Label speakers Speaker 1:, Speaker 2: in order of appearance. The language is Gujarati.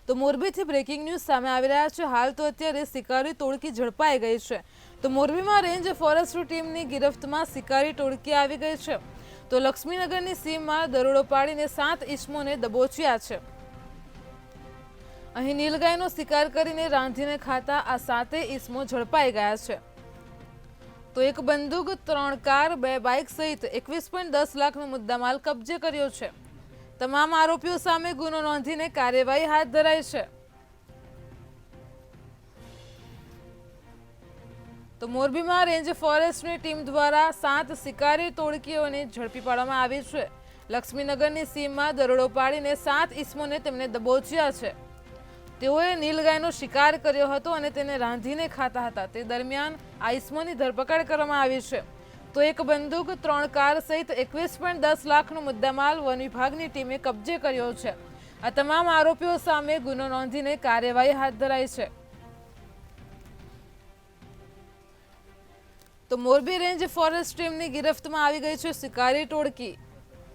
Speaker 1: તો મોરબીથી બ્રેકિંગ ન્યૂઝ સામે આવી રહ્યા છે। હાલ તો અત્યારે શિકારી ટોળકી ઝડપાઈ ગઈ છે। તો મોરબીમાં રેન્જ ફોરેસ્ટ ટીમની ગિરફ્તમાં શિકારી ટોળકી આવી ગઈ છે। તો લક્ષ્મીનગરની સીમમાં દરોડો પાડીને 7 ઈસમોને દબોચ્યા છે। અહીં નીલગાયનો શિકાર કરીને રાંધીને ખાતા આ 7 ઈસમો ઝડપાઈ ગયા છે। તો એક બંદૂક, 3 કાર, 2 બાઇક સહિત 21.10 લાખનો મુદ્દામાલ કબજે કર્યો છે। તમામ આરોપીઓ સામે ગુનો નોંધીને કાર્યવાહી હાથ ધરાઈ છે। તો મોરબીમાં રેન્જ ફોરેસ્ટની ટીમ દ્વારા 7 શિકારી ટોળકીઓને ઝડપી પાડવામાં આવી છે। લક્ષ્મીનગરની સીમમાં દરોડો પાડીને 7 ઈસમોને તેમને દબોચ્યા છે। તેઓએ નીલગાયનો શિકાર કર્યો હતો અને તેને રાંધીને ખાતા હતા। તે દરમિયાન આ ઈસમોની ધરપકડ કરવામાં આવી છે। તો એક બંદૂક, 3 કાર સહિત 21.10 લાખનો મુદ્દામાલ વન વિભાગની ટીમે કબજે કર્યો છે। આ તમામ આરોપીઓ સામે ગુનો નોંધીને કાર્યવાહી હાથ ધરાઈ છે। તો મોરબી રેન્જ ફોરેસ્ટ ટીમની ગિરફ્તમાં આવી ગઈ છે શિકારી ટોળકી।